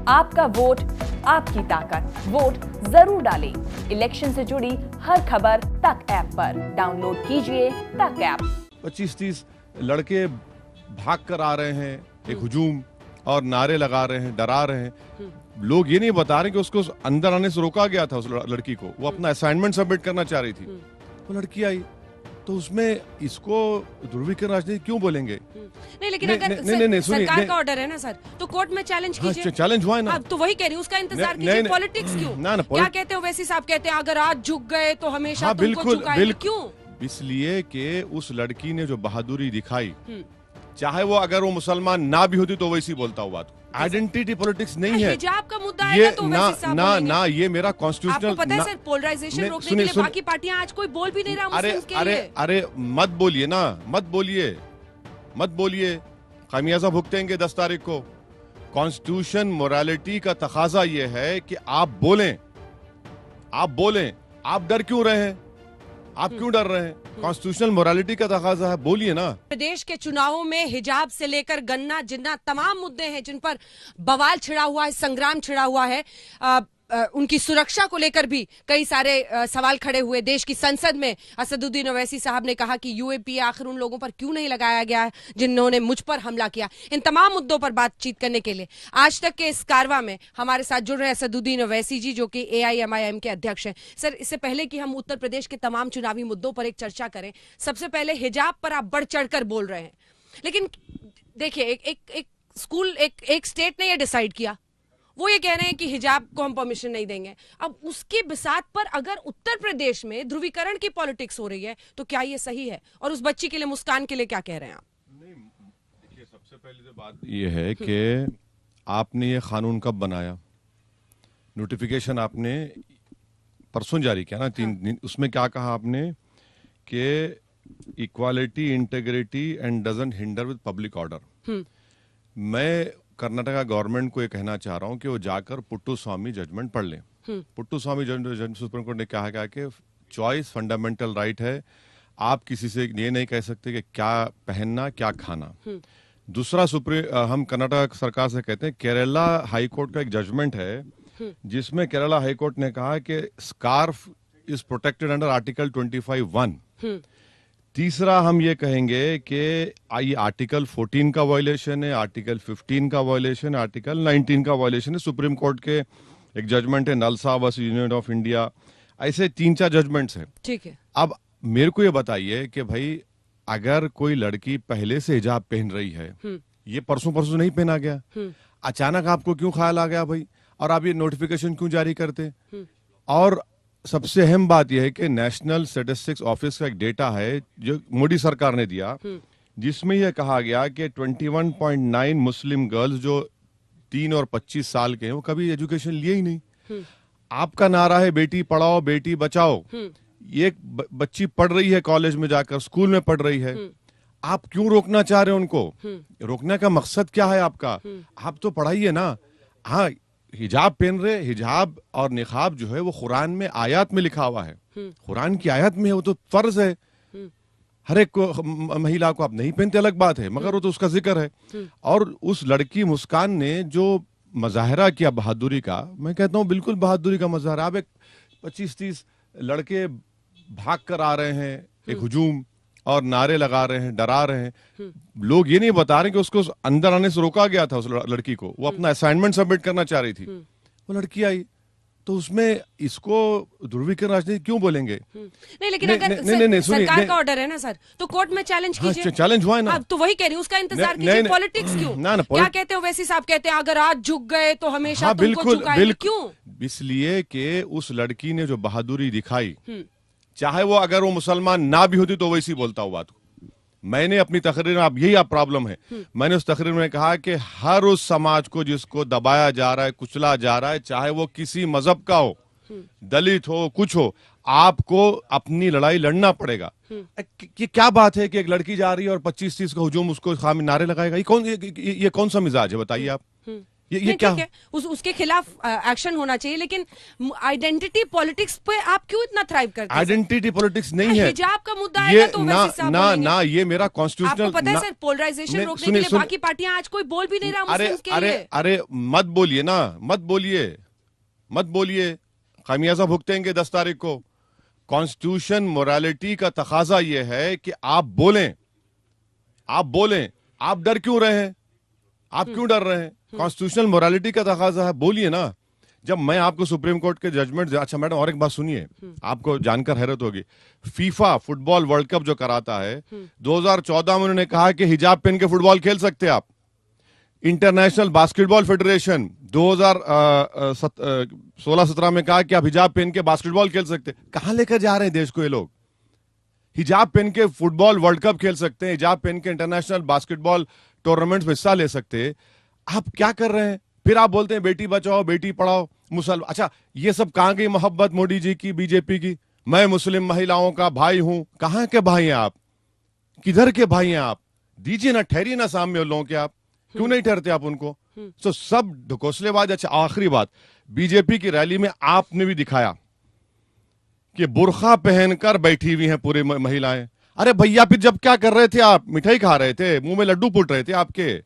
आपका वोट आपकी ताकत, वोट जरूर डालें। इलेक्शन से जुड़ी हर खबर तक ऐप पर डाउनलोड कीजिए तक ऐप। 25-30 लड़के भाग कर आ रहे हैं, एक हुजूम और नारे लगा रहे हैं, डरा रहे हैं। लोग ये नहीं बता रहे कि उसको अंदर आने से रोका गया था। उस लड़की को, वो अपना असाइनमेंट सबमिट करना चाह रही थी, वो लड़की आई, तो उसमें इसको ध्रुवीकरण राजनीति क्यों बोलेंगे? नहीं, लेकिन अगर सरकार का ऑर्डर है ना सर, तो कोर्ट में चैलेंज कीजिए। चैलेंज हुआ है ना, तो वही कह रही हूँ, उसका इंतजार कीजिए। पॉलिटिक्स क्यों? क्या कहते हैं वैसी साहब कहते हैं, अगर आज झुक गए तो हमेशा तुमको झुकाएंगे। क्यों? इसलिए कि उस लड़की ने जो बहादुरी दिखाई, चाहे वो अगर वो मुसलमान ना भी होती तो वैसी बोलता हुआ बात। आइडेंटिटी पॉलिटिक्स नहीं है। हिजाब का मुद्दा है तो ना ये मेरा कॉन्स्टिट्यूशनल। आपको पता है सर, पोलराइजेशन रोकने के लिए बाकी पार्टियां आज कोई बोल भी नहीं रहा मुस्लिम्स के लिए। अरे मत बोलिए ना, मत बोलिए, खामियाजा भुगतेंगे 10 तारीख को। कॉन्स्टिट्यूशन मोरालिटी का तकाजा ये है कि आप बोलें। आप डर क्यों रहे हैं? आप क्यों डर रहे हैं? कॉन्स्टिट्यूशनल मोरालिटी का तकाजा है, बोलिए ना। प्रदेश के चुनावों में हिजाब से लेकर गन्ना जिन्ना तमाम मुद्दे हैं जिन पर बवाल छिड़ा हुआ है, संग्राम छिड़ा हुआ है। उनकी सुरक्षा को लेकर भी कई सारे सवाल खड़े हुए। देश की संसद में असदुद्दीन ओवैसी साहब ने कहा कि यूएपीए आखिर उन लोगों पर क्यों नहीं लगाया गया है जिन्होंने मुझ पर हमला किया। इन तमाम मुद्दों पर बातचीत करने के लिए आज तक के इस कारवां में हमारे साथ जुड़ रहे हैं असदुद्दीन ओवैसी जी, जो कि AIMIM के अध्यक्ष हैं। सर, इससे पहले कि हम उत्तर प्रदेश के तमाम चुनावी मुद्दों पर एक चर्चा करें, सबसे पहले हिजाब पर आप बढ़ चढ़कर बोल रहे हैं, लेकिन देखिए एक स्कूल एक स्टेट ने यह डिसाइड किया, वो ये कह रहे हैं कि हिजाब को हम परमिशन नहीं देंगे। अब उसके बिसात पर अगर उत्तर प्रदेश में ध्रुवीकरण की पॉलिटिक्स हो रही है तो क्या ये सही है? और उस बच्ची के लिए, मुस्कान के लिए क्या कह रहे हैं आप? नहीं, देखिए, सबसे पहले तो बात ये है कि आपने ये कानून कब बनाया? नोटिफिकेशन आपने परसों जारी किया ना, 3 दिन। उसमें क्या कहा आपने कि equality, integrity and doesn't hinder with public order. मैं कर्नाटका गवर्नमेंट को ये कहना चाह रहा हूं कि वो जाकर पुट्टू स्वामी जजमेंट पढ़ लें। पुट्टू स्वामी जजमेंट सुप्रीम कोर्ट ने कहा गया कि चॉइस फंडामेंटल राइट है। आप किसी से ये नहीं कह सकते कि क्या पहनना, क्या खाना। दूसरा, हम कर्नाटक सरकार से कहते हैं, केरला हाई कोर्ट का एक जजमेंट है जिसमें केरला हाई कोर्ट ने कहा कि scarf is protected under article 25(1). तीसरा, हम ये कहेंगे कि ये आर्टिकल 14 का वायलेशन है, आर्टिकल 15 का वायलेशन है, आर्टिकल 19 का वायलेशन है। सुप्रीम कोर्ट के एक जजमेंट है, नलसा वर्सेस यूनियन ऑफ इंडिया। ऐसे 3-4 जजमेंट्स हैं। ठीक है। अब मेरे को ये बताइए कि भाई, अगर कोई लड़की पहले से हिजाब पहन रही है, ये परसों नहीं पहना गया, अचानक आपको क्यों ख्याल आ गया भाई? और आप ये नोटिफिकेशन क्यों जारी करते? और सबसे अहम बात यह है कि नेशनल स्टैटिस्टिक्स ऑफिस का एक डेटा है जो मोदी सरकार ने दिया, जिसमें यह कहा गया कि 21.9 मुस्लिम गर्ल्स जो 3 और 25 साल के हैं, वो कभी एजुकेशन लिए ही नहीं। आपका नारा है बेटी पढ़ाओ बेटी बचाओ। ये बच्ची पढ़ रही है, कॉलेज में जाकर, स्कूल में पढ़ रही है। आप क्यों रोकना चाह रहे हैं उनको? रोकने का मकसद क्या है आपका? आप तो पढ़ाइए ना। हाँ, हिजाब पहन रहे, हिजाब और निकाब जो है वो कुरान में आयत में लिखा हुआ है, कुरान की आयत में है, वो तो फर्ज है। हर एक महिला को आप नहीं पहनते अलग बात है, मगर वो तो उसका जिक्र है। और उस लड़की मुस्कान ने जो मजाहरा किया बहादुरी का, मैं कहता हूँ बिल्कुल बहादुरी का मजाहरा। अब एक 25-30 लड़के भाग कर आ रहे हैं, एक हुजूम और नारे लगा रहे हैं, डरा रहे हैं। लोग ये नहीं बता रहे कि उसको अंदर आने से रोका गया था। उस लड़की को, वो अपना असाइनमेंट सबमिट करना चाह रही थी, वो लड़की आई, तो उसमें इसको ध्रुवीकरण राजनीति क्यों बोलेंगे? नहीं, लेकिन अगर सरकार का ऑर्डर है ना सर, तो कोर्ट में चैलेंज कीजिए। चैलेंज हुआ है ना, तो वही कह रही हूँ, उसका इंतजार कीजिए। पॉलिटिक्स क्यों? क्या कहते हैं वैसी साहब कहते हैं, अगर आज झुक गए तो हमेशा तुमको झुकाएंगे। क्यों? इसलिए कि उस लड़की ने जो बहादुरी दिखाई, चाहे वो अगर वो मुसलमान ना भी होती तो वैसी बोलता हुआ बात। मैंने अपनी तकरीर में, अब यही आप प्रॉब्लम है, मैंने उस तकरीर में कहा कि हर उस समाज को जिसको दबाया जा रहा है, कुचला जा रहा है, चाहे वो किसी मजहब का हो, दलित हो, कुछ हो, आपको अपनी लड़ाई लड़ना पड़ेगा। ये क्या बात है कि एक लड़की जा रही है और 25-30 का हुजूम उसको खामी नारे लगाएगा? ये कौन सा मिजाज है बताइए आप? ये नहीं, क्या ठीक है, उसके खिलाफ एक्शन होना चाहिए, लेकिन आइडेंटिटी पॉलिटिक्स पे आप क्यों इतना थ्राइव करते हैं? आइडेंटिटी पॉलिटिक्स नहीं है हिजाब का मुद्दा ये आएगा तो ना वैसे साहब ना बोलेंगे। ना ये मेरा कॉन्स्टिट्यूशनल आपको पता है सर, पोलराइजेशन नहीं, रोकने के सुनिए, लिए सुनिए। बाकी पार्टियां आज कोई बोल भी नहीं रहा अरे मुस्लिम्स के अरे लिए। अरे मत बोलिए ना, मत बोलिए, मत बोलिए, खामियाजा भुगतेंगे 10 तारीख को। कॉन्स्टिट्यूशन मोरालिटी का तकाजा ये है कि आप बोलें, आप बोलें। आप डर क्यों रहे हैं? आप क्यों डर रहे हैं? कॉन्स्टिट्यूशनल मोरालिटी का तकाजा है, बोलिए ना। जब मैं आपको सुप्रीम कोर्ट के जजमेंट, अच्छा मैडम और एक बात सुनिए, आपको जानकर हैरत होगी, फीफा फुटबॉल वर्ल्ड कप जो कराता है 2014 में उन्होंने कहा कि हिजाब पहन के फुटबॉल खेल सकते हैं आप। इंटरनेशनल बास्केटबॉल फेडरेशन 2016-17 में कहा कि आप हिजाब पहन के बास्केटबॉल खेल सकते हैं। कहां लेकर जा रहे हैं देश को ये लोग? हिजाब पहन के फुटबॉल वर्ल्ड कप खेल सकते हैं, हिजाब पहन के इंटरनेशनल बास्केटबॉल टूर्नामेंट्स में हिस्सा ले सकते हैं। आप क्या कर रहे हैं? फिर आप बोलते हैं बेटी बचाओ बेटी पढ़ाओ, मुसलमान। अच्छा, ये सब कहां गई मोहब्बत मोदी जी की, बीजेपी की? मैं मुस्लिम महिलाओं का भाई हूं। कहां के भाई हैं आप? किधर के भाई हैं आप? दीजिए ना, ठहरिए ना सामने उन लोगों के। आप क्यों नहीं ठहरते आप उनको? तो सब ढकोसलेबाज। अच्छा, आखिरी बात, बीजेपी की रैली में आपने भी दिखाया कि बुर्खा पहनकर बैठी हुई हैं पूरे महिलाएं। अरे भैया, फिर जब क्या कर रहे थे आप? मिठाई खा रहे थे, मुंह में लड्डू फूट रहे थे आपके।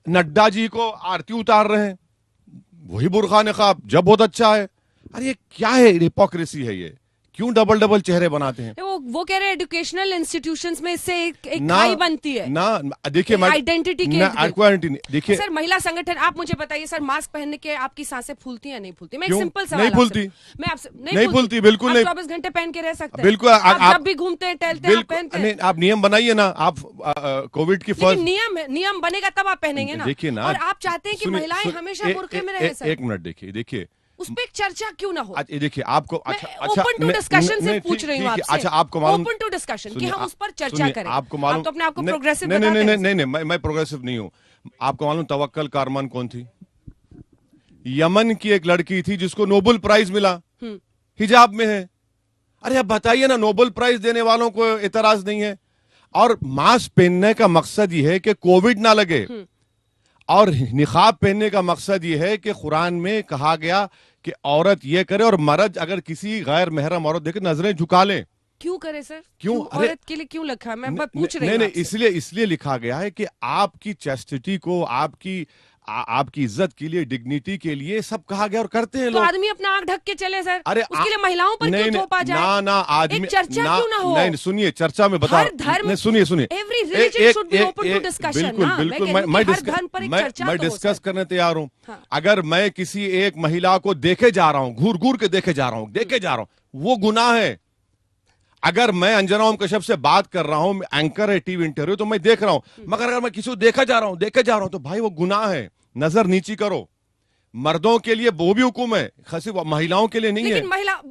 नड्डा जी को आरती उतार रहे हैं, वही बुर्खा निकाब, जब बहुत अच्छा है। अरे ये क्या है? हिपोक्रेसी है ये। क्यों डबल डबल चेहरे बनाते हैं? वो कह रहे हैं एजुकेशनल इंस्टीट्यूशंस में इससे एक ना खाई बनती है ना। देखिए आइडेंटिटी के आइडेंटिटी देखिए सर, महिला संगठन, आप मुझे बताइए सर, मास्क पहनने के आपकी सांसें फूलती या नहीं फूलती? मैं एक क्यों? सिंपल सवाल नहीं फूलती। मैं आपसे नहीं फूलती, बिल्कुल नहीं। 24 घंटे पहन के रह सकते हैं, बिल्कुल। आप जब भी घूमते हैं टहलते हैं आप पहनते हैं। आप नियम बनाइए ना। आप कोविड की लेकिन फर्स्ट नियम बनेगा तब आप पहनेंगे ना। देखिए ना, और आप चाहते हैं कि महिलाएं हमेशा बुर्के में रहे सर। एक मिनट देखिए उस पर एक चर्चा क्यों ना हो? देखिए आपको ओपन टू डिस्कशन से पूछ रही हूँ आपसे। अच्छा, आपको मालूम, ओपन टू डिस्कशन कि हम उस पर चर्चा करें। आपको मालूम, आप तो अपने आपको प्रोग्रेसिव नहीं बताते हैं। नहीं, मैं प्रोग्रेसिव नहीं हूँ। आपको मालूम तवक्कल कारमान कौन थी? यमन की एक लड़की थी जिसको नोबेल प्राइज मिला, हिजाब में है। अरे अब बताइए ना, नोबेल प्राइज देने वालों को एतराज नहीं है? और मास्क पहनने का मकसद यह है कि कोविड ना लगे, और निकाब पहनने का मकसद यह है कि कुरान में कहा गया कि औरत ये करे और मर्द अगर किसी गैर महरम औरत देखे नजरें झुका लें। क्यों करे सर? क्यों? औरत के लिए क्यों लिखा है? मैं पूछ रही हूँ। नहीं, इसलिए लिखा गया है कि आपकी चेस्टिटी को, आपकी इज्जत के लिए, डिग्निटी के लिए सब कहा गया और करते हैं तो लोग। आदमी अपना आंख ढक के चले सर। अरे उसके लिए महिलाओं पर क्यों थोपा जाए? ना आदमी, एक चर्चा क्यों ना हो? नहीं, सुनिए, चर्चा में बता, हर धर्म, सुनिए every religion should be open to discussion. बिल्कुल, मैं डिस्कस करने तैयार हूँ। अगर मैं किसी एक महिला को देखे जा रहा हूँ, घूर घूर के देखे जा रहा हूँ, वो गुनाह है। अगर मैं अंजना ओम कश्यप से बात कर रहा हूं, एंकर है टीवी इंटरव्यू, तो मैं देख रहा हूं, मगर अगर मैं किसी को देखे जा रहा हूं तो भाई वो गुनाह है। नजर नीची करो। मर्दों के लिए वो भी हुक्म है, खासी महिलाओं के लिए नहीं है। लेकिन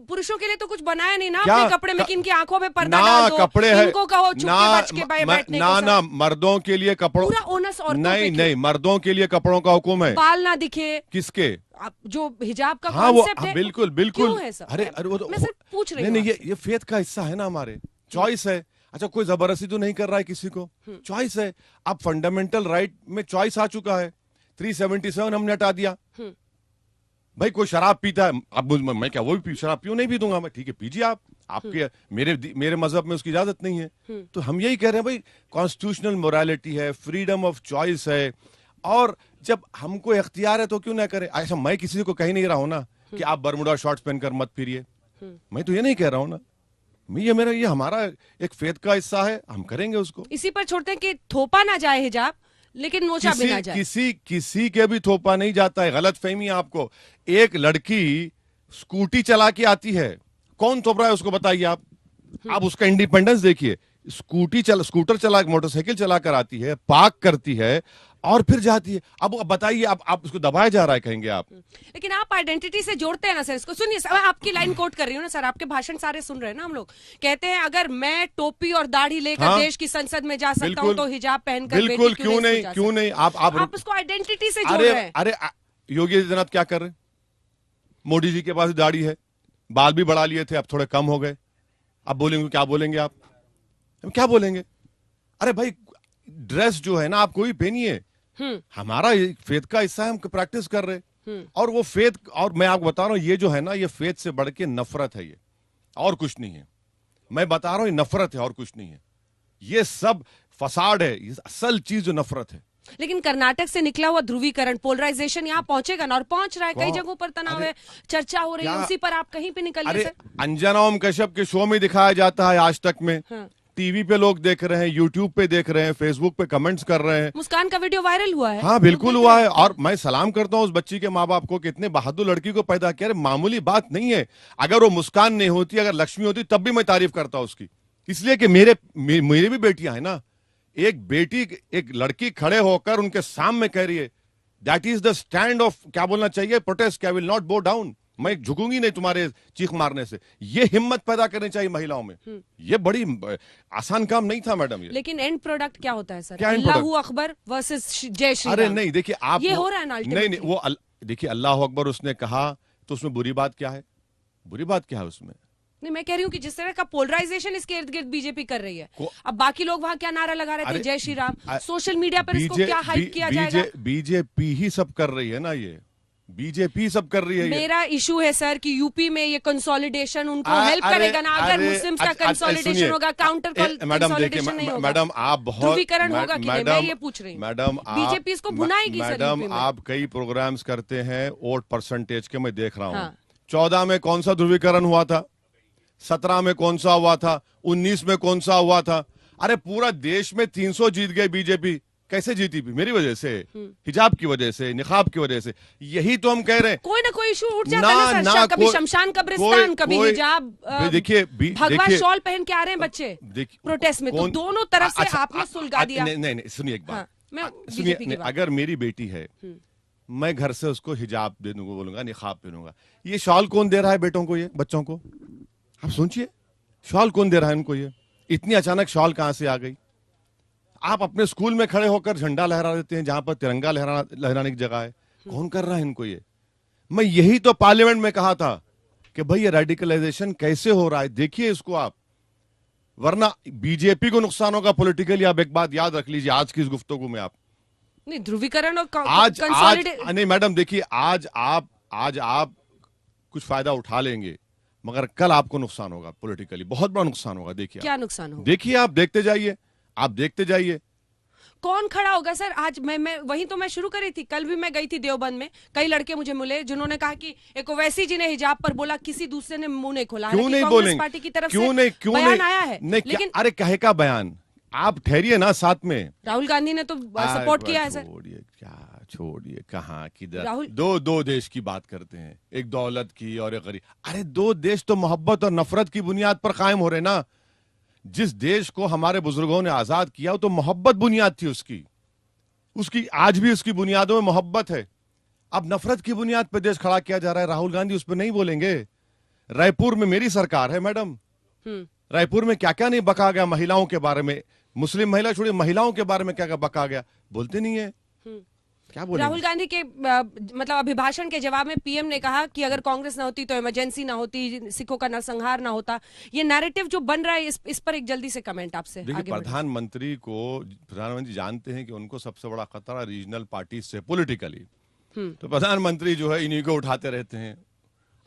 पुरुषों के लिए तो कुछ बनाया नहीं ना क्या? अपने कपड़े में, किनकी आंखों पे पर्दा ना डाल दो, कपड़े है, इनको कहो चुप के बच के बैठने को सर। ना मर्दों के लिए कपड़ों, पूरा ओनस औरतों पे नहीं क्यों? मर्दों के लिए कपड़ों का हुक्म है। बाल ना दिखे, किसके? जो हिजाब का हाँ, वो कॉन्सेप्ट है। बिल्कुल क्यों है सर? अरे वो तो मैं सिर्फ पूछ रही हूँ। नहीं, ये फेथ का हिस्सा है ना, हमारे चॉइस है। अच्छा, कोई जबरदस्ती तो नहीं कर रहा है किसी को, चॉइस है। अब फंडामेंटल राइट में चॉइस आ चुका है। 377 हमने हटा दिया। भाई कोई शराब पीता है, अब मैं क्या वो भी शराब पीऊं? नहीं भी दूंगा मैं, ठीक है पीजिए आप, आपके मेरे मजहब में उसकी इजाजत नहीं है। तो हम यही कह रहे हैं भाई, कॉन्स्टिट्यूशनल मोरालिटी है, फ्रीडम ऑफ चॉइस है, और जब हमको इख्तियार है तो क्यों ना करे। ऐसा मैं किसी को कह नहीं रहा हूं ना कि आप बरमुडा शॉर्ट्स पहनकर मत फिरिए, मैं तो ये नहीं कह रहा हूं ना। ये हमारा एक फेथ का हिस्सा है, हम करेंगे उसको। इसी पर छोड़ते हैं कि थोपा ना जाए हिजाब, लेकिन नोचा भी ना जाए। किसी के भी थोपा नहीं जाता है, गलत फहमी है आपको। एक लड़की स्कूटी चला के आती है, कौन थोप रहा है उसको बताइए आप उसका इंडिपेंडेंस देखिए। स्कूटर चला, मोटरसाइकिल चला कर आती है, पार्क करती है और फिर जाती है। अब बताइए, आप उसको दबाया जा रहा है कहेंगे आप। लेकिन आप आइडेंटिटी से जोड़ते हैं ना सर इसको। सुनिए, मैं आपकी लाइन कोट कर रही हूँ ना सर, आपके भाषण सारे सुन रहे हैं ना हम लोग। कहते हैं अगर मैं टोपी और दाढ़ी लेकर देश की संसद में जा सकता हूँ तो हिजाब पहनकर बिल्कुल, क्यों नहीं। आप उसको आइडेंटिटी से जोड़ रहे हैं। अरे योगी आदित्यनाथ क्या कर रहे हैं? मोदी जी के पास दाढ़ी है, बाल भी बढ़ा लिए थे, अब थोड़े कम हो गए। अब बोलेंगे, क्या बोलेंगे आप? क्या बोलेंगे? अरे भाई, ड्रेस जो है ना आप कोई पहनिए, हमारा फेथ का हिस्सा है, हम प्रैक्टिस कर रहे। और वो फेथ, और मैं आपको बता रहा हूं ये जो है ना, ये फेथ से बढ़ के नफरत है, ये और कुछ नहीं है। मैं बता रहा हूं ये नफरत है और कुछ नहीं है। ये सब फसाड है, ये असल चीज जो नफरत है। लेकिन कर्नाटक से निकला हुआ ध्रुवीकरण, पोलराइजेशन यहाँ पहुंचेगा ना, और पहुंच रहा है। कई जगहों पर तनाव है, चर्चा हो रही है, उसी पर आप कहीं पे निकलिए अरे सर। अंजना ओम कश्यप के शो में दिखाया जाता है आज तक में। हाँ। टीवी पे लोग देख रहे हैं, यूट्यूब पे देख रहे हैं, फेसबुक पे कमेंट्स कर रहे हैं। मुस्कान का वीडियो वायरल हुआ है। हाँ बिल्कुल हुआ है, और मैं सलाम करता हूँ उस बच्ची के माँ बाप को, कितने बहादुर लड़की को पैदा किया। अरे मामूली बात नहीं है। अगर वो मुस्कान नहीं होती, अगर लक्ष्मी होती, तब भी मैं तारीफ करता उसकी। इसलिए कि मेरी भी बेटियां हैं ना। एक बेटी, एक लड़की खड़े होकर उनके सामने कह रही है, that is the stand of, क्या बोलना चाहिए, प्रोटेस्ट, आई विल नॉट बो डाउन, मैं झुकूंगी नहीं तुम्हारे चीख मारने से। ये हिम्मत पैदा करनी चाहिए महिलाओं में। ये बड़ी आसान काम नहीं था मैडम ये। लेकिन एंड प्रोडक्ट क्या होता है सर? क्या end अल्लाहू अकबर वर्सेस जय श्री अरे राम। नहीं, देखिए आप, ये हो रहा है ना नहीं नहीं, वो देखिए अल्लाह अकबर उसने कहा, तो उसमें बुरी बात क्या है? बुरी बात क्या है उसमें? नहीं, मैं कह रही हूँ कि जिस तरह का पोलराइजेशन इसके इर्द गिर्द बीजेपी कर रही है, अब बाकी लोग वहां क्या नारा लगा रहे थे, जय श्री राम। सोशल मीडिया पर इसको क्या हाइप किया जाएगा? बीजेपी ही सब कर रही है ना, ये बीजेपी सब कर रही है। मेरा इशू है सर कि यूपी में ये कंसोलिडेशन उनको हेल्प करेगा ना। अगर मुस्लिम्स का कंसोलिडेशन होगा, काउंटर कंसोलिडेशन नहीं होगा। मैडम आप बहुत ध्रुवीकरण होगा कि नहीं, मैं ये पूछ रही हूँ। मैडम बीजेपी इसको भुनाएगी सर। मैडम आप कई प्रोग्राम्स करते हैं वोट परसेंटेज के, मैं देख रहा हूँ। 14 में कौन सा ध्रुवीकरण हुआ था, 17 में कौन सा हुआ था, 19 में कौन सा हुआ था? अरे पूरा देश में 300 जीत गए बीजेपी। कैसे जीती? भी मेरी वजह से, हिजाब की वजह से, निकाब की वजह से। यही तो हम कह रहे हैं। कोई ना कोई इशू उठ जाता है ना सर। कभी शमशान कब्रिस्तान, कभी हिजाब, देखिए भगवा शॉल पहन के आ रहे हैं बच्चे प्रोटेस्ट में, तो दोनों तरफ से आपने सुलगा दिया। नहीं, सुनिए एक बात, सुनिए, अगर मेरी बेटी है, मैं घर से उसको हिजाब दे दूंगा, बोलूंगा निकाब पहनूंगा। ये शॉल कौन दे रहा है बेटों को, ये बच्चों को? आप सोचिए, शॉल कौन दे रहा है उनको? ये इतनी अचानक शॉल कहां से आ गई? आप अपने स्कूल में खड़े होकर झंडा लहरा देते हैं जहां पर तिरंगा लहराने की जगह है। कौन कर रहा है इनको ये? मैं यही तो पार्लियामेंट में कहा था कि भाई ये रेडिकलाइजेशन कैसे हो रहा है, देखिए इसको आप, वरना बीजेपी को नुकसान होगा पॉलिटिकली। आप एक बात याद रख लीजिए आज की इस गुफ्तगू में। आप नहीं, ध्रुवीकरण और आज नहीं मैडम, देखिए आज आप कुछ फायदा उठा लेंगे, मगर कल आपको नुकसान होगा पॉलिटिकली, बहुत बड़ा नुकसान होगा। देखिए क्या नुकसान होगा? देखिए, आप देखते जाइए, आप देखते जाइए। कौन खड़ा होगा सर? आज मैं वही तो मैं शुरू करी थी। कल भी मैं गई थी देवबंद में, कई लड़के मुझे मिले जिन्होंने कहा कि एक ओवैसी जी ने हिजाब पर बोला, किसी दूसरे ने मुंह नहीं खोला। क्यों नहीं बोलेंगे? पार्टी की तरफ क्यों से नहीं, क्यों बयान नहीं आया है, लेकिन अरे कहे का बयान, आप ठहरिए ना साथ में। राहुल गांधी ने तो सपोर्ट किया है सर। छोड़िए कहाँ किधर, राहुल दो देश की बात करते हैं, एक दौलत की और एक गरीब। अरे दो देश तो मोहब्बत और नफरत की बुनियाद पर कायम हो रहे ना। जिस देश को हमारे बुजुर्गों ने आजाद किया वो तो मोहब्बत बुनियाद थी उसकी आज भी उसकी बुनियादों में मोहब्बत है। अब नफरत की बुनियाद पर देश खड़ा किया जा रहा है। राहुल गांधी उस पर नहीं बोलेंगे। रायपुर में मेरी सरकार है मैडम, रायपुर में क्या क्या नहीं बका गया महिलाओं के बारे में, मुस्लिम महिला छोड़िए, महिलाओं के बारे में क्या क्या बका गया, बोलते नहीं है। क्या बोलेंगे? राहुल गांधी के मतलब अभिभाषण के जवाब में पीएम ने कहा कि अगर कांग्रेस ना होती तो इमरजेंसी ना होती, सिखों का नरसंहार ना होता। ये नैरेटिव जो बन रहा है, इस पर एक जल्दी से कमेंट आपसे। देखिए, प्रधानमंत्री जानते हैं कि उनको सबसे बड़ा खतरा रीजनल पार्टी से पॉलिटिकली, तो प्रधानमंत्री जो है इन्हीं को उठाते रहते हैं।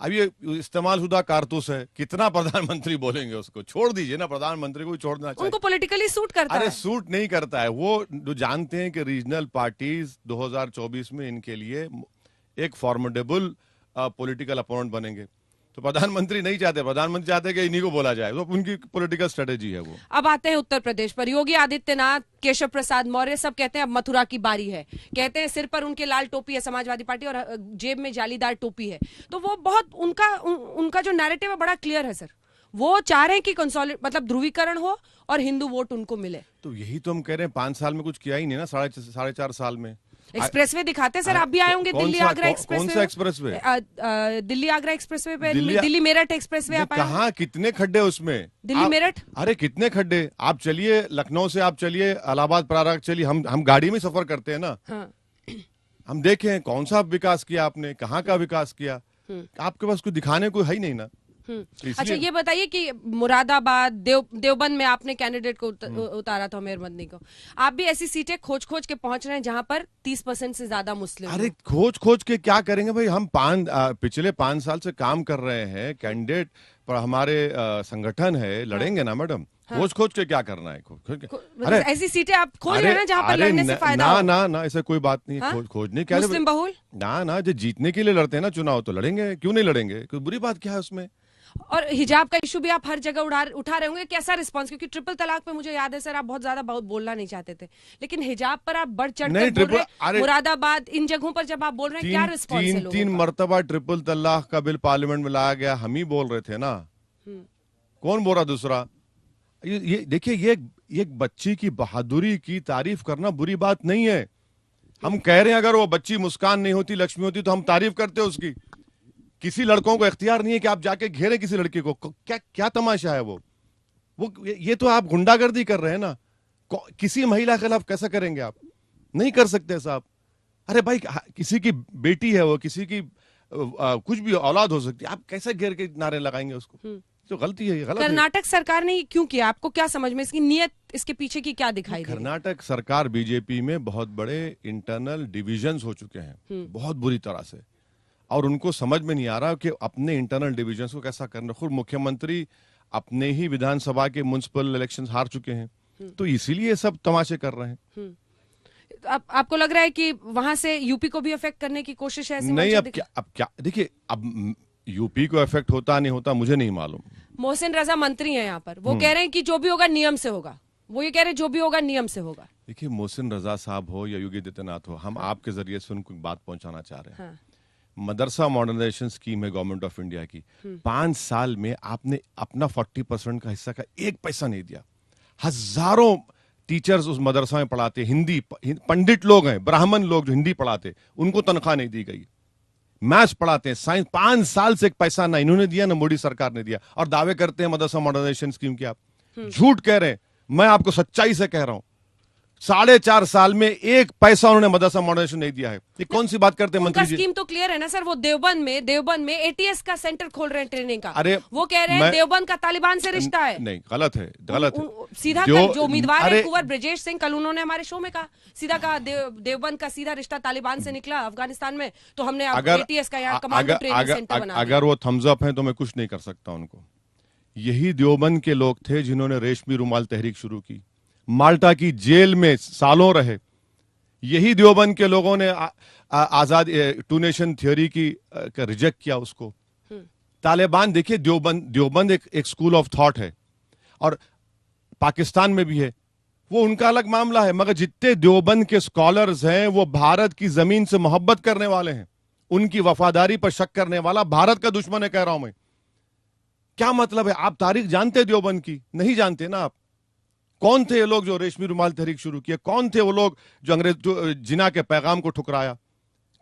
अब ये इस्तेमाल शुदा कारतूस है, कितना प्रधानमंत्री बोलेंगे उसको? छोड़ दीजिए ना, प्रधानमंत्री को छोड़ना चाहिए। उनको पॉलिटिकली सूट करता है। अरे सूट नहीं करता है, वो जो जानते हैं कि रीजनल पार्टीज 2024 में इनके लिए एक फॉर्मिडेबल पॉलिटिकल अपोनेंट बनेंगे। तो प्रधानमंत्री नहीं चाहते, प्रधानमंत्री चाहते कि इन्हीं को बोला जाए, तो उनकी पॉलिटिकल स्ट्रेटेजी है वो। अब आते हैं उत्तर प्रदेश पर। योगी आदित्यनाथ, केशव प्रसाद मौर्य सब कहते हैं अब मथुरा की बारी है। कहते हैं सिर पर उनके लाल टोपी है समाजवादी पार्टी और जेब में जालीदार टोपी है। तो वो बहुत उनका जो नैरेटिव है बड़ा क्लियर है सर। वो चाह रहे हैं कि मतलब ध्रुवीकरण हो और हिंदू वोट उनको मिले। तो यही तो हम कह रहे हैं, 5 साल में कुछ किया ही नहीं ना, 4.5 साल में। एक्सप्रेसवे दिखाते सर, आप भी आए होंगे दिल्ली आगरा एक्सप्रेसवे। कौन सा एक्सप्रेसवे? दिल्ली आगरा एक्सप्रेसवे पे, दिल्ली मेरठ एक्सप्रेसवे आप आए? कहाँ, कितने खड्डे उसमें? दिल्ली मेरठ, अरे कितने खड्डे। आप चलिए लखनऊ से, आप चलिए इलाहाबाद प्रयागराज चलिए, हम गाड़ी में सफर करते हैं ना। हाँ। हम देखें कौन सा विकास किया आपने, कहाँ का विकास किया, आपके पास कुछ दिखाने को है ही नहीं ना। इसलिए- अच्छा, ये बताइए कि मुरादाबाद देवबंद में आपने कैंडिडेट को उतारा था, मेयर मदनी को। आप भी ऐसी सीटें खोज खोज के पहुंच रहे हैं जहां पर 30% से ज्यादा मुस्लिम अरे हैं। खोज खोज के क्या करेंगे भाई, हम पिछले 5 साल से काम कर रहे हैं, कैंडिडेट पर हमारे संगठन है, लड़ेंगे ना मैडम। खोज खोज के क्या करना है, खोज खोज के मतलब ऐसी सीटें आप खोज रहे हैं ना जहां पर लड़ने से फायदा ना हो। ना ना ऐसा कोई बात नहीं है। हाँ? खोज नहीं क्या मुस्लिम बहुल ना जो जीतने के लिए लड़ते हैं ना चुनाव, तो लड़ेंगे, क्यों नहीं लड़ेंगे, कोई बुरी बात क्या है उसमें। और हिजाब का इशू भी आप हर जगह उठा रहे होंगे। कैसा रिस्पांस, क्योंकि ट्रिपल तलाक पे मुझे याद है सर आप बहुत ज्यादा बोलना नहीं चाहते थे, लेकिन हिजाब पर आप बढ़ चढ़ कर बोल रहे हैं। मुरादाबाद इन जगहों पर जब आप बोल रहे हैं, क्या रिस्पांस है लोगों तीन का? मर्तबा ट्रिपल तलाक का बिल पार्लियामेंट में लाया गया, हम ही बोल रहे थे ना, कौन बोल रहा दूसरा। ये देखिए, ये एक बच्ची की बहादुरी की तारीफ करना बुरी बात नहीं है। हम कह रहे हैं अगर वो बच्ची मुस्कान नहीं होती, लक्ष्मी होती, तो हम तारीफ करते उसकी। किसी लड़कों को इख्तियार नहीं है कि आप जाके घेरे किसी लड़की को, क्या क्या तमाशा है वो ये तो आप गुंडागर्दी कर रहे हैं ना। किसी महिला के खिलाफ कैसा करेंगे आप, नहीं कर सकते साहब। अरे भाई, किसी की बेटी है वो, किसी की कुछ भी औलाद हो सकती है, आप कैसे घेर के नारे लगाएंगे उसको, तो गलती है, ये गलत है। कर्नाटक सरकार ने ये क्यों किया, आपको क्या समझ में, इसकी नीयत, इसके पीछे की क्या दिखाई दे रही है? कर्नाटक सरकार बीजेपी में बहुत बड़े इंटरनल डिविजन्स हो चुके हैं, बहुत बुरी तरह से, और उनको समझ में नहीं आ रहा कि अपने इंटरनल डिविजन्स को कैसा करना। खुद मुख्यमंत्री अपने ही विधानसभा के म्युनिसिपल इलेक्शंस हार चुके हैं, तो इसीलिए सब तमाशे कर रहे हैं। आपको लग रहा है कि वहां से यूपी को भी अफेक्ट करने की कोशिश है? नहीं, अब क्या देखिए, अब यूपी को इफेक्ट होता नहीं होता मुझे नहीं मालूम। मोहसिन रजा मंत्री हैं यहाँ पर, वो कह रहे हैं कि जो भी होगा नियम से होगा। वो ये कह रहे हैं जो भी होगा नियम से होगा। देखिए, मोहसिन रजा साहब हो या योगी आदित्यनाथ हो, हम आपके जरिए से उनको बात पहुंचाना चाह रहे हैं। हाँ। मदरसा मॉडर्नाइजेशन स्कीम है गवर्नमेंट ऑफ इंडिया की, 5 साल में आपने अपना 40% का हिस्सा का 1 पैसा नहीं दिया। हजारों टीचर्स उस मदरसा में पढ़ाते, हिंदी पंडित लोग हैं, ब्राह्मण लोग जो हिंदी पढ़ाते, उनको तनख्वाह नहीं दी गई। मैथ्स पढ़ाते हैं, साइंस, 5 साल से 1 पैसा ना इन्होंने दिया ना मोदी सरकार ने दिया, और दावे करते हैं मदरसा मॉडर्नाइजेशन स्कीम की। आप झूठ कह रहे हैं, मैं आपको सच्चाई से कह रहा हूं, 4.5 साल में 1 पैसा उन्होंने मदरसा मॉडर्नाइजेशन नहीं दिया है। ये कौन सी बात करते हैं मंत्री जी? स्कीम तो क्लियर है ना सर, वो देवबंद में एटीएस का सेंटर खोल रहे हैं ट्रेनिंग का। अरे वो कह रहे हैं देवबंद का तालिबान से रिश्ता है। नहीं, गलत है, गलत है। सीधा जो उम्मीदवार है कुंवर ब्रजेश सिंह, कल उन्होंने हमारे शो में कहा, सीधा कहा देवबंद का सीधा रिश्ता तालिबान से निकला अफगानिस्तान में, तो हमने एटीएस का यहाँ कमांडो ट्रेनिंग सेंटर बना। अगर वो थम्स अप है तो मैं कुछ नहीं कर सकता उनको। यही देवबंद के लोग थे जिन्होंने रेशमी रुमाल तहरीक शुरू की, माल्टा की जेल में सालों रहे। यही देवबंद के लोगों ने आजाद 2 नेशन थ्योरी की रिजेक्ट किया उसको। तालिबान, देखिए, देवबंद एक स्कूल ऑफ थॉट है, और पाकिस्तान में भी है, वो उनका अलग मामला है, मगर जितने देवबंद के स्कॉलर्स हैं वो भारत की जमीन से मोहब्बत करने वाले हैं। उनकी वफादारी पर शक करने वाला भारत का दुश्मन है, कह रहा हूं मैं। क्या मतलब है? आप तारीख जानते देवबंद की? नहीं जानते ना आप। कौन थे ये लोग जो रेशमी रुमाल तहरीक शुरू किए? कौन थे वो लोग जो जिना के पैगाम को ठुकराया?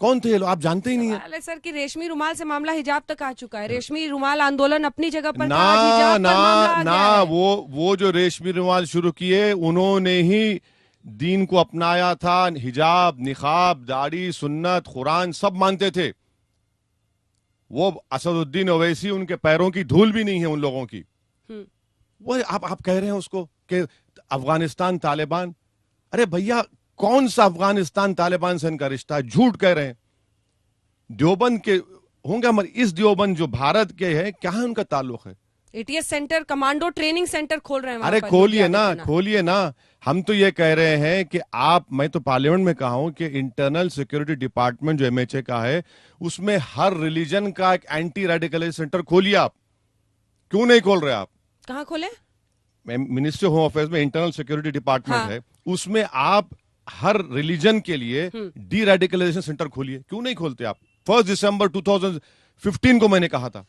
कौन थे ये लोग? आप जानते ही नहीं है। सर कि रेशमी रुमाल से मामला हिजाब तक आ चुका है। रेशमी रुमाल आंदोलन अपनी जगह पर ना था, आज हिजाब ना पर मामला आ ना गया है। वो जो रेशमी रुमाल शुरू किए, उन्होंने ही दीन को अपनाया था। हिजाब, निकाब, दाढ़ी, सुन्नत, कुरान सब मानते थे। वो असदुद्दीन ओवैसी, उनके पैरों की धूल भी नहीं है उन लोगों की। वो आप कह रहे हैं उसको कि अफगानिस्तान तालिबान। अरे भैया, कौन सा अफगानिस्तान तालिबान से इनका रिश्ता है? झूठ कह रहे हैं। देवबंद के होंगे, मगर इस देवबंद जो भारत के है, क्या है उनका ताल्लुक है? ATS centre, commando training centre खोल रहे हैं। अरे खोलिए ना, खोलिए ना। हम तो ये कह रहे हैं कि मैं तो पार्लियामेंट में कहा हूं कि इंटरनल सिक्योरिटी डिपार्टमेंट जो एमएचए का है, उसमें हर रिलीजन का एक एंटी रेडिकलाइजेशन सेंटर खोलिए। आप क्यों नहीं खोल रहे? आप कहाँ खोले? मिनिस्ट्री ऑफ होम अफेयर्स में इंटरनल सिक्योरिटी डिपार्टमेंट है, उसमें आप हर रिलीजन के लिए डी रेडिकलाइजेशन सेंटर खोलिए। क्यों नहीं खोलते आप? 1 दिसंबर 2015 को मैंने कहा था,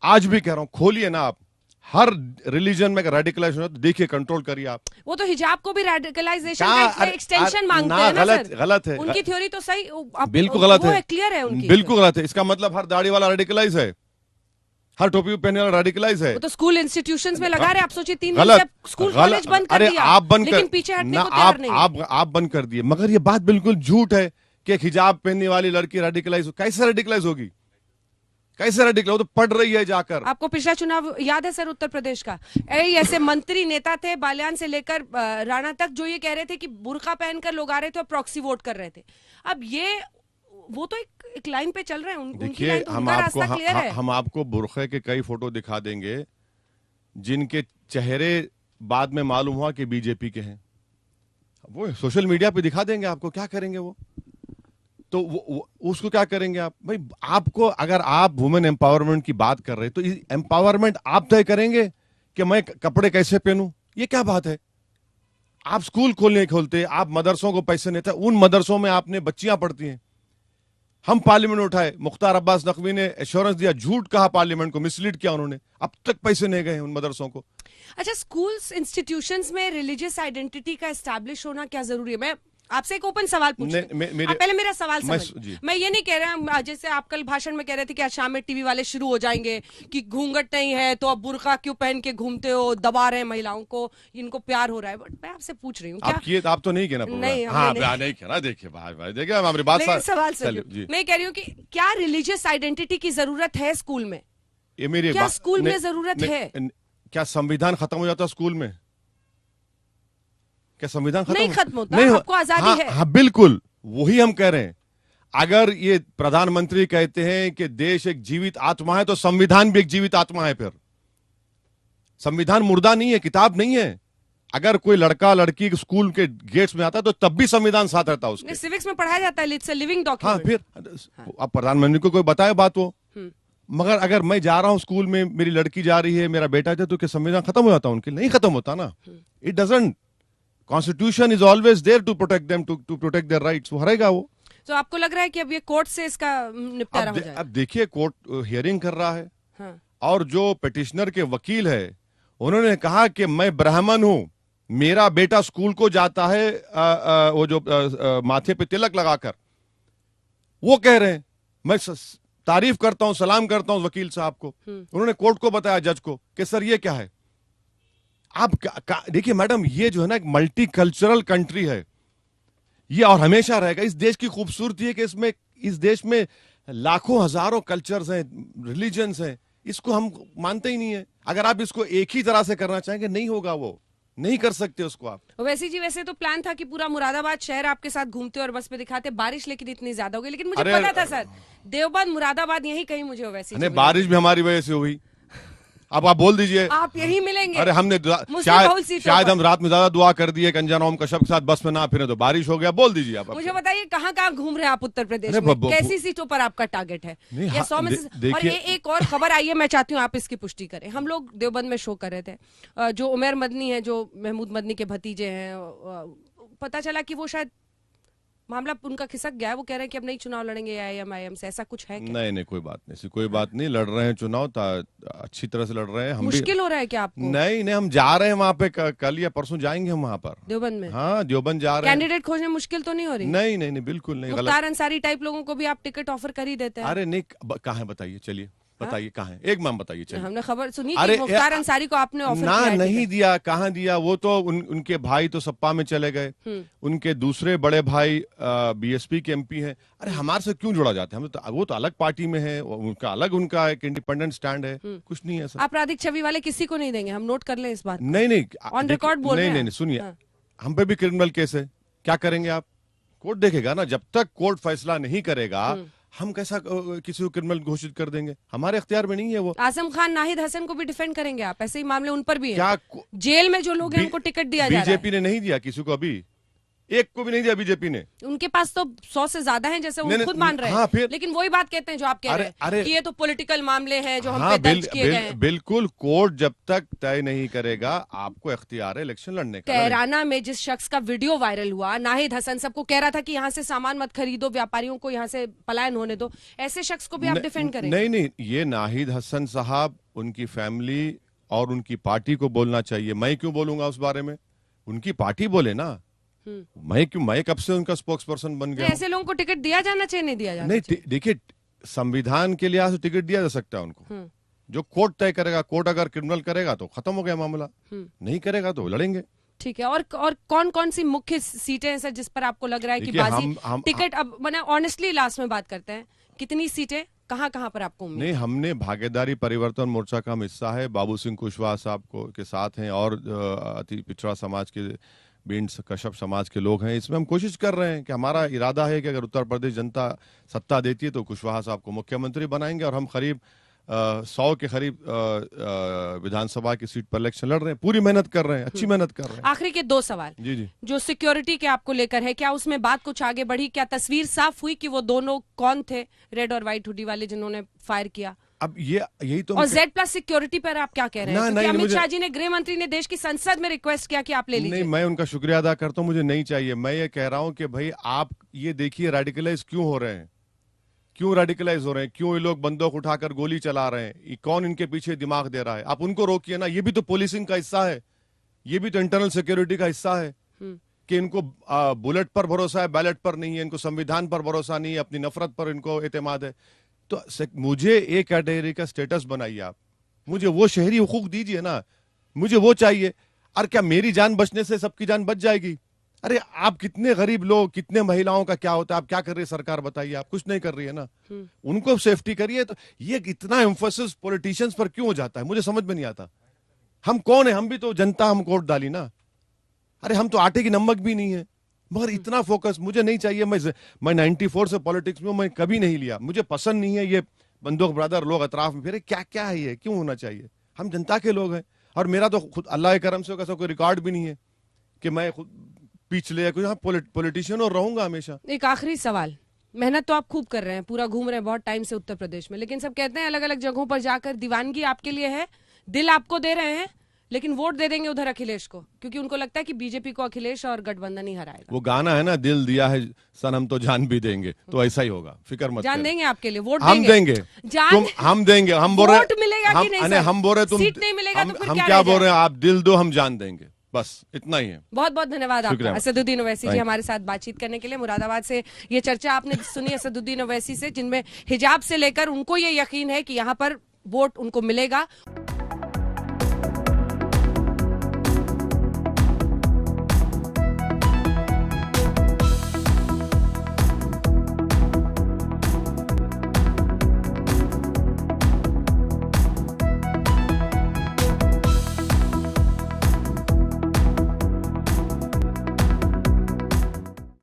आज भी कह रहा हूं, खोलिए ना आप। हर रिलीजन में रेडिकलाइजेशन हो तो देखिए, कंट्रोल करिए आप। वो तो हिजाब को भी रेडिकलाइजेशन का एक्सटेंशन मांगते हैं ना गलत, सर। गलत है। उनकी थ्योरी तो सही, बिल्कुल गलत है, क्लियर है उनकी। बिल्कुल गलत है। इसका मतलब हर दाढ़ी वाला रेडिकलाइज है, हर टोपी पहनने वाला रेडिकलाइज है। वो तो स्कूल इंस्टीट्यूशंस में लगा रहे। आप सोचिए 3 दिन से स्कूल कॉलेज बंद कर दिया। आप बंद लेकिन कर, पीछे हटने को तैयार नहीं। आप बंद कर दिए, मगर ये बात बिल्कुल झूठ है कि हिजाब पहनने वाली लड़की रेडिकलाइज। कैसे रेडिकलाइज होगी? कैसे रेडिकल, वो तो पढ़ रही है जाकर। आपको पिछला चुनाव याद है सर उत्तर प्रदेश का? ऐसे मंत्री नेता थे बाल्यान से लेकर राणा तक जो ये कह रहे थे कि बुर्का पहनकर लोग आ रहे थे और प्रॉक्सी वोट कर रहे थे। अब ये वो तो एक लाइन पे चल रहे हैं, उनकी लाइन तो उनका रास्ता क्लियर है। हम आपको बुर्के के कई फोटो दिखा देंगे जिनके चेहरे बाद में मालूम हुआ कि बीजेपी के हैं। वो सोशल मीडिया पे दिखा देंगे आपको, क्या करेंगे वो? तो वो उसको क्या करेंगे आप? भाई आपको, अगर आप वुमेन एम्पावरमेंट की बात कर रहे हैं तो एम्पावरमेंट आप तय करेंगे कि मैं कपड़े कैसे पहनूं? ये क्या बात है? आप स्कूल खोलते, आप मदरसों को पैसे नहीं थे, उन मदरसों में आपने बच्चियां पढ़ती हैं। हम पार्लियामेंट में उठाए, मुख्तार अब्बास नकवी ने एश्योरेंस दिया, झूठ कहा पार्लियामेंट को, मिसलीड किया उन्होंने, अब तक पैसे नहीं गए उन मदरसों को। अच्छा, स्कूल्स इंस्टीट्यूशंस में रिलीजियस आइडेंटिटी का एस्टैब्लिश होना क्या जरूरी है? मैं आपसे एक ओपन सवाल पूछूं। आप पहले मेरा सवाल समझ। मैं ये नहीं कह रहा, जैसे आप कल भाषण में कह रहे थे कि आज शाम में टीवी वाले शुरू हो जाएंगे कि घूंघट नहीं है तो अब बुर्का क्यों पहन के घूमते हो, दबा रहे हैं महिलाओं को, इनको प्यार हो रहा है। बट मैं आपसे पूछ रही हूँ, आप तो नहीं कहना, नहीं कहना। देखिए भाई देखिए हमारी बात, सवाल मैं कह रही हूँ कि क्या रिलीजियस आइडेंटिटी की जरूरत है स्कूल में? ये मेरी क्या स्कूल में जरूरत है? क्या संविधान खत्म हो जाता स्कूल में? क्या संविधान नहीं खत्म होता? नहीं, आपको आजादी है। हाँ बिल्कुल, वही हम कह रहे हैं। अगर ये प्रधानमंत्री कहते हैं कि देश एक जीवित आत्मा है तो संविधान भी एक जीवित आत्मा है। फिर संविधान मुर्दा नहीं है, किताब नहीं है। अगर कोई लड़का लड़की स्कूल के गेट्स में आता है तो तब भी संविधान साथ रहता है उसके। सिविक्स में पढ़ाया जाता है, इट्स अ लिविंग डॉक्यूमेंट। हाँ, फिर अब प्रधानमंत्री को कोई बताए बात वो। मगर अगर मैं जा रहा हूं स्कूल में, मेरी लड़की जा रही है, मेरा बेटा जाए, तो क्या संविधान खत्म हो जाता? उनके नहीं खत्म होता ना। It doesn't. Constitution is always there to protect them, to protect their rights. वो हरेगा वो। तो आपको लग रहा है कि अब ये कोर्ट से इसका निपटारा हो जाएगा? अब देखिए, कोर्ट हियरिंग कर रहा है। हाँ। और जो पिटिशनर के वकील है उन्होंने कहा कि मैं ब्राह्मण हूं, मेरा बेटा स्कूल को जाता है वो जो माथे पे तिलक लगाकर। वो कह रहे हैं, मैं तारीफ करता हूं, सलाम करता हूं वकील साहब को। उन्होंने कोर्ट को बताया, जज को, कि सर ये क्या है। आप देखिए मैडम, ये जो है ना एक मल्टी कल्चरल कंट्री है ये, और हमेशा रहेगा। इस देश की खूबसूरती है कि इसमें, इस देश में लाखों हजारों कल्चर्स हैं, रिलीजन्स हैं। इसको हम मानते ही नहीं है। अगर आप इसको एक ही तरह से करना चाहेंगे, नहीं होगा, वो नहीं कर सकते उसको आप। वैसे जी, वैसे तो प्लान था कि पूरा मुरादाबाद शहर आपके साथ घूमते और बस पे दिखाते। बारिश लेकिन इतनी ज्यादा हो गई, लेकिन मुझे पता था सर देवबंद मुरादाबाद यही कहीं मुझे वैसे। बारिश भी हमारी वजह से हुई। अब आप बोल दीजिए, आप यही मिलेंगे। अरे हमने शायद हम रात में ज्यादा दुआ कर दिए कि अनजान ओम कश्यप के साथ बस में ना फिरे तो बारिश हो गया। बोल दीजिए आप। मुझे बताइए कहाँ कहाँ घूम रहे हैं आप उत्तर प्रदेश में? कैसी सीटों पर आपका टारगेट है? या 100 में से? और एक और खबर आई है, मैं चाहती हूँ आप इसकी पुष्टि करें। हम लोग देवबंद में शो कर रहे थे, जो उमर मदनी है, जो महमूद मदनी के भतीजे हैं, पता चला कि वो शायद मामला उनका खिसक गया है। वो कह रहे हैं कि अब नहीं चुनाव लड़ेंगे AIM से। ऐसा कुछ है क्या? नहीं, कोई बात नहीं, ऐसी कोई बात नहीं। लड़ रहे हैं चुनाव, अच्छी तरह से लड़ रहे हैं। हम मुश्किल हो रहा है क्या आपको? नहीं, हम जा रहे हैं वहाँ पे, कल या परसों जाएंगे हम वहाँ पर देवबंद में। हाँ, देवबंद जा रहे हैं। कैंडिडेट खोजने मुश्किल तो नहीं हो रही? नहीं, बिल्कुल नहीं। मुख्तार अंसारी टाइप लोगों को भी आप टिकट ऑफर कर ही देते हैं। अरे नहीं, कहाँ है बताइए, चलिए बताइए कहाँ है, एक मैम बताइए। चलिए, हमने खबर सुनी कि मुख्तार अंसारी को आपने ऑफर ना नहीं दिया। कहाँ दिया? वो तो उनके भाई तो सपा में चले गए, उनके दूसरे बड़े भाई BSP के MP हैं। अरे हमारे से क्यों जुड़ा जाते हैं? हम तो, वो तो अलग पार्टी में है, उनका अलग, उनका एक इंडिपेंडेंट स्टैंड है। कुछ नहीं है सर। आपराधिक छवि वाले किसी को नहीं देंगे, हम नोट कर लें इस बात। नहीं, ऑन रिकॉर्ड बोल रहे हैं। नहीं, सुनिए, हम पे भी क्रिमिनल केस है। क्या करेंगे आप? कोर्ट देखेगा ना। जब तक कोर्ट फैसला नहीं करेगा, हम कैसा किसी को क्रिमिनल घोषित कर देंगे? हमारे अख्तियार में नहीं है वो। आजम खान, नाहिद हसन को भी डिफेंड करेंगे आप? ऐसे ही मामले उन पर भी है क्या? जेल में जो लोग हैं उनको टिकट दिया जा रहा है। बीजेपी ने नहीं दिया किसी को, अभी एक को भी नहीं दिया बीजेपी ने। उनके पास तो 100 से ज्यादा हैं, जैसे वो खुद मान रहे हैं। हाँ, फिर लेकिन वही बात कहते हैं जो आप कह रहे हैं कि ये तो पॉलिटिकल मामले हैं जो हम पे दर्ज किए गए हैं। बिल्कुल, कोर्ट जब तक तय नहीं करेगा, आपको इख्तियार है इलेक्शन लड़ने का। कैराना में जिस शख्स का वीडियो वायरल हुआ, नाहिद हसन, सबको कह रहा था कि यहाँ से सामान मत खरीदो, व्यापारियों को यहाँ से पलायन होने दो, ऐसे शख्स को भी आप डिफेंड करेंगे? नहीं, ये नाहिद हसन साहब, उनकी फैमिली और उनकी पार्टी को बोलना चाहिए। मैं क्यों बोलूंगा उस बारे में? उनकी पार्टी बोले ना। मैं कब से उनका स्पोक्स पर्सन बन गया? ऐसे लोगों को टिकट दिया जाना चाहिए, नहीं दिया जाना चाहिए? देखिए, संविधान के लिहाज से टिकट दिया जा सकता है उनको। जो कोर्ट तय करेगा, कोर्ट अगर क्रिमिनल करेगा तो खत्म हो गया मामला, नहीं करेगा तो लड़ेंगे। ठीक है। और कौन कौन सी मुख्य सीटें हैं सर जिस पर आपको लग रहा है कि बाजी टिकट? अब मैंने ऑनेस्टली लास्ट में बात करते हैं, कितनी सीटें कहाँ कहाँ पर आपको उम्मीद नहीं, हमने भागीदारी परिवर्तन मोर्चा का हम हिस्सा है, बाबू सिंह कुशवाहा साहब को के साथ हैं और अति पिछड़ा समाज के बींड कश्यप समाज के लोग हैं। इसमें हम कोशिश कर रहे हैं कि हमारा इरादा है कि अगर उत्तर प्रदेश जनता सत्ता देती है तो कुशवाहा साहब को मुख्यमंत्री बनाएंगे और हम करीब 100 के करीब विधानसभा की सीट पर इलेक्शन लड़ रहे हैं, पूरी मेहनत कर रहे हैं, अच्छी मेहनत कर रहे हैं। आखिरी के 2 सवाल जी जो सिक्योरिटी के आपको लेकर है, क्या उसमें बात कुछ आगे बढ़ी? क्या तस्वीर साफ हुई कि वो दोनों कौन थे, रेड और व्हाइट हुडी वाले जिन्होंने फायर किया? अब यही तो और Z+ सिक्योरिटी पर आप क्या कह रहे हैं? क्योंकि अमित शाह जी ने, गृह मंत्री ने देश की संसद में रिक्वेस्ट किया कि आप ले लीजिए। नहीं, मैं उनका शुक्रिया अदा करता हूं, मुझे नहीं चाहिए। मैं ये कह रहा हूं कि भाई आप ये देखिए रेडिकलाइज क्यों हो रहे हैं, क्यों रेडिकलाइज हो रहे हैं, क्यों ये लोग बंदूक उठाकर गोली चला रहे हैं, ये कौन इनके पीछे दिमाग दे रहा है? आप उनको रोकिए ना, ये भी तो पुलिसिंग का हिस्सा है, ये भी तो इंटरनल सिक्योरिटी का हिस्सा है कि इनको बुलेट पर भरोसा है, बैलेट पर नहीं है, इनको संविधान पर भरोसा नहीं है, अपनी नफरत पर इनको एतमाद है। तो मुझे ए कैटेगरी का स्टेटस बनाइए आप, मुझे वो शहरी हुकूक दीजिए ना, मुझे वो चाहिए। और क्या मेरी जान बचने से सबकी जान बच जाएगी? अरे आप कितने गरीब लोग, कितने महिलाओं का क्या होता है, आप क्या कर रही है सरकार बताइए? आप कुछ नहीं कर रही है ना, उनको सेफ्टी करिए। तो ये इतना एम्फोसिस पॉलिटिशियंस पर क्यों हो जाता है, मुझे समझ में नहीं आता। हम कौन है? हम भी तो जनता, हम वोट डाली ना। अरे हम तो आटे की नमक भी नहीं है, मगर इतना फोकस मुझे नहीं चाहिए। मैं 94 से पॉलिटिक्स में मैं कभी नहीं लिया, मुझे पसंद नहीं है ये बंदूक ब्रदर लोग अतराफ में फिरे। क्या क्या है ये, क्यों होना चाहिए? हम जनता के लोग हैं और मेरा तो खुद अल्लाह के करम से कोई रिकॉर्ड भी नहीं है कि मैं खुद पिछले पॉलिटिशियन और रहूंगा हमेशा। एक आखिरी सवाल, मेहनत तो आप खूब कर रहे हैं, पूरा घूम रहे हैं बहुत टाइम से उत्तर प्रदेश में, लेकिन सब कहते हैं अलग अलग जगहों पर जाकर दीवानगी आपके लिए है, दिल आपको दे रहे हैं, लेकिन वोट दे देंगे उधर अखिलेश को, क्योंकि उनको लगता है कि बीजेपी को अखिलेश और गठबंधन ही हराएगा। वो गाना है ना, दिल दिया है सनम तो जान भी देंगे, तो ऐसा ही होगा, फिक्र मत जान करो। देंगे आपके लिए, वोट हम देंगे, जान हम देंगे, हम बोल रहे वोट मिलेगा कि नहीं सर? हम बोल रहे तुम सीट नहीं मिलेगा तो फिर हम क्या क्या रह बोल रहे हैं? जाएगा? आप दिल दो, हम जान देंगे, बस इतना ही है। बहुत बहुत धन्यवाद आपका, शुक्रिया। असदुद्दीन ओवैसी जी, Thank you. हमारे साथ बातचीत करने के लिए। मुरादाबाद से ये चर्चा आपने सुनी असदुद्दीन ओवैसी से, जिनमें हिजाब से लेकर उनको ये यकीन है कि यहाँ पर वोट उनको मिलेगा।